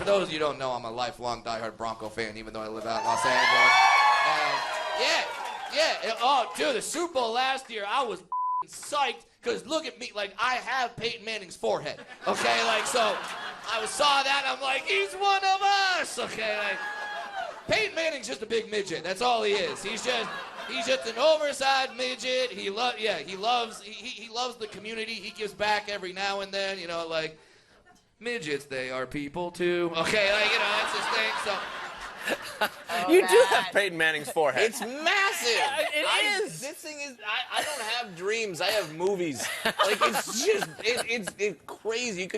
those of you who don't know, I'm a lifelong diehard Bronco fan, even though I live out in Los Angeles. Oh, dude, the Super Bowl last year, I was psyched, because look at me, like, I have Peyton Manning's forehead, okay? Like, so I saw that, I'm like, he's one of us, okay? Like, Peyton Manning's just a big midget, that's all he is. He's just an oversized midget. He loves the community. He gives back every now and then, you know, like, midgets, they are people too. Okay, like, you know, that's his thing, so. You do have Peyton Manning's forehead. It's massive. Yeah, it is. This thing is, I don't have dreams. I have movies. Like, it's just, it's crazy.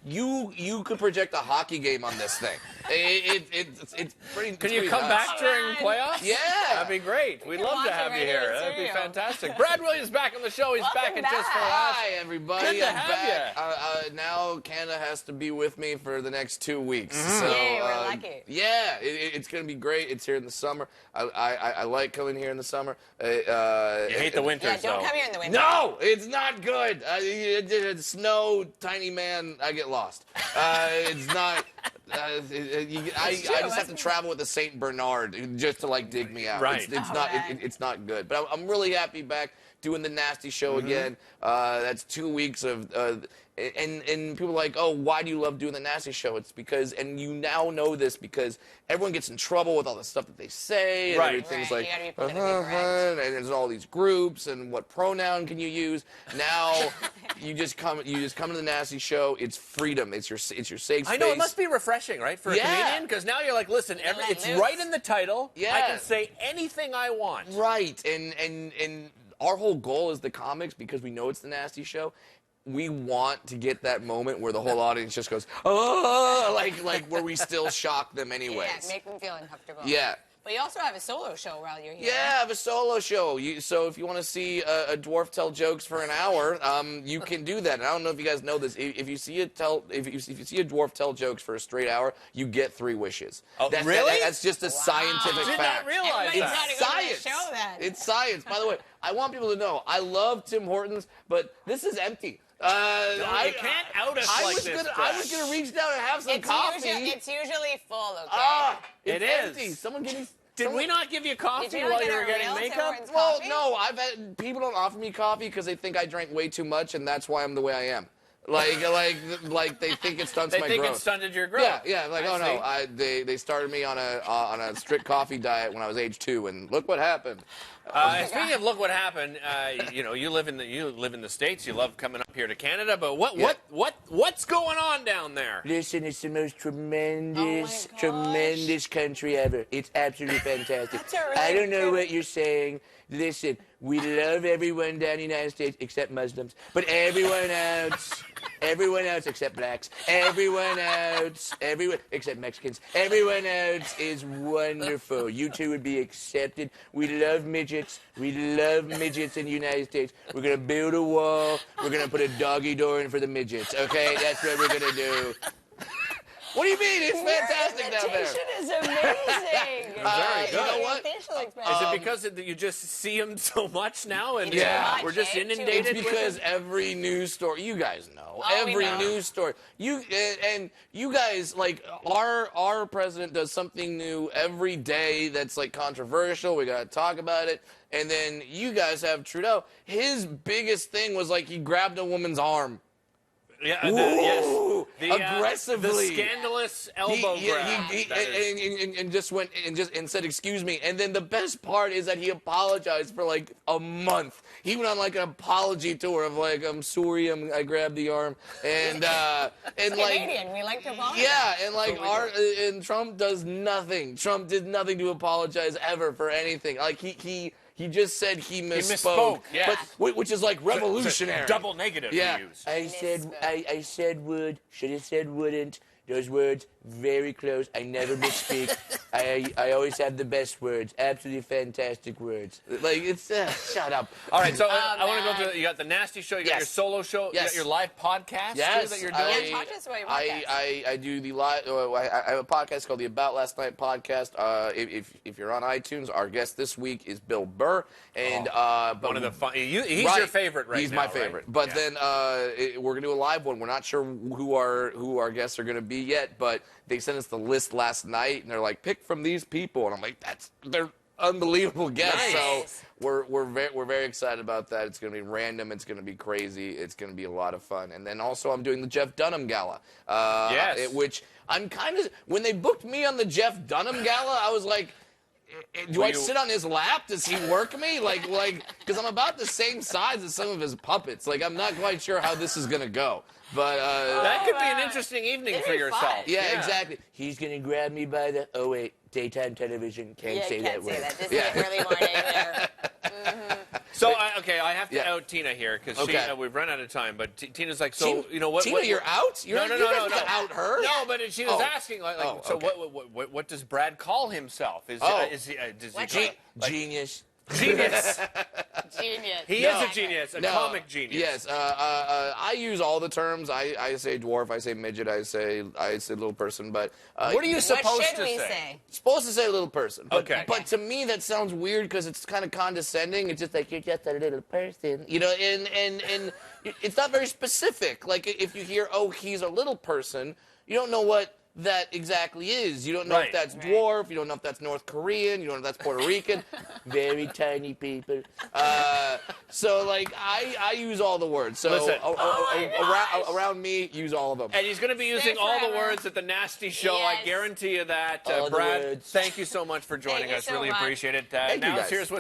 You could project a hockey game on this thing. It's pretty. Can you come back during playoffs? Yeah, that'd be great. We'd love to have you here. That'd be fantastic. Brad Williams back on the show. He's back at Just for Laughs. Hi, everybody. Good to I'm have back. Now Canada has to be with me for the next 2 weeks. So, yay, we're lucky. Yeah, it's gonna be great. It's here in the summer. I like coming here in the summer. You hate the winter, Yeah, don't come here in the winter. No, it's not good. Snow, tiny man, I get lost. It's not. I just have to travel with a Saint Bernard just to like dig me out. Right. It's not good. But I'm really happy back doing the Nasty Show again. That's 2 weeks of. And people are like, oh, why do you love doing the Nasty Show? It's because, and you now know this because everyone gets in trouble with all the stuff that they say. And right. everything's Right. like, You gotta be politically correct. and there's all these groups and what pronoun can you use? Now you just come to the Nasty Show. It's freedom. It's your safe space. I know, it must be refreshing, right, for a comedian? Because now you're like, listen, it's right in the title. Yeah. I can say anything I want. Right. And our whole goal is the comics, because we know it's the Nasty Show. We want to get that moment where the whole audience just goes, oh, like where we still shock them anyways. Yeah, make them feel uncomfortable. Yeah. But you also have a solo show while you're here. Yeah, I have a solo show. So if you want to see a dwarf tell jokes for an hour, you can do that. And I don't know if you guys know this. If you see a dwarf tell jokes for a straight hour, you get 3 wishes. Oh, really? That's just a scientific Did fact. not realize Everybody's that. gotta go to Science. the show then. It's science. By the way, I want people to know I love Tim Hortons, but this is empty. You can't out us like this, I was gonna reach down and have some coffee. It's usually full, okay? It's It is. empty. Someone give me. Did we not give you coffee Did you not while get you were a getting real makeup? Tim Hortons Well, coffee? no, I've had people don't offer me coffee because they think I drank way too much, and that's why I'm the way I am. Like they think it stunts They my think growth. it stunted your growth. Yeah. Like, oh no, they started me on a strict coffee diet when I was age 2, and look what happened. Speaking of look what happened, you live in the States. You love coming up here to Canada, but what's going on down there? Listen, it's the most tremendous, Oh my gosh. tremendous country ever. It's absolutely fantastic. That's a really I don't know good- what you're saying. Listen, we love everyone down in the United States except Muslims, but everyone else except blacks, everyone except Mexicans, everyone else is wonderful. You two would be accepted. We love midgets. We love midgets in the United States. We're gonna build a wall. We're gonna put a doggy door in for the midgets. Okay, that's what we're gonna do. What do you mean? It's fantastic down there. Your is amazing. Very good. You know what? Facial expression. Is it because you just see them so much now, and Yeah. we're just It's inundated? It's because every news story, you guys know, Oh, we every know. news story, you guys, like, our president does something new every day that's like controversial. We gotta talk about it. And then you guys have Trudeau. His biggest thing was like he grabbed a woman's arm. Yeah, Ooh, yes. aggressively. The scandalous elbow grab. And just went and said, excuse me. And then the best part is that he apologized for like a month. He went on like an apology tour of like, I'm sorry, I grabbed the arm. And like, Canadian. We like to apologize. yeah, and like and Trump does nothing. Trump did nothing to apologize ever for anything. Like he just said he misspoke. yeah. But which is like revolutionary. Double negative Yeah. to use. I said would. Should have said wouldn't. Those words, very close. I never misspeak. I always have the best words. Absolutely fantastic words. Like, it's, shut up. All right, so I want to go to, you got the Nasty Show, you got Yes. your solo show, you got Yes. your live podcast Yes, too that you're doing. Yeah, talk to us about your podcast. I do the live. I have a podcast called the About Last Night podcast. If you're on iTunes, our guest this week is Bill Burr, and but One of the fun, he's right. your favorite right He's now, my right? favorite. But Yeah. then we're gonna do a live one. We're not sure who our guests are gonna be yet, but they sent us the list last night, and they're like, pick from these people, and I'm like, they're unbelievable guests. Nice. So we're very excited about that. It's going to be random. It's going to be crazy. It's going to be a lot of fun. And then also I'm doing the Jeff Dunham Gala, which I'm kind of, when they booked me on the Jeff Dunham Gala, I was like, do I sit on his lap? Does he work me? Like, because I'm about the same size as some of his puppets. Like, I'm not quite sure how this is going to go. But that could be an interesting evening for yourself. Fun. Yeah, exactly. He's going to grab me by the, oh, wait, daytime television. Can't say that word. This is early morning there. So, I have to out Tina here because we've run out of time. But Tina's like, so, you know what? Tina, you're out? No. Out her? No, but she was asking, what does Brad call himself? Does he Genius. Genius. Genius. He is a genius, a comic genius. Yes, I use all the terms. I say dwarf, I say midget, I say little person. But what are you supposed what should to we say? Supposed to say little person. But, Okay. But to me, that sounds weird because it's kind of condescending. It's just like you're just a little person, you know. And it's not very specific. Like if you hear, oh, he's a little person, you don't know what that exactly is. You don't know if that's dwarf, you don't know if that's North Korean, you don't know if that's Puerto Rican. Very tiny people. So, like, I use all the words. So, Listen, around me, use all of them. And he's going to be using all the words at the Nasty Show. Yes. I guarantee you that. All the Brad, words. thank you so much for joining Thank you us. so really much. appreciate it. Thank you, Now, guys. here's what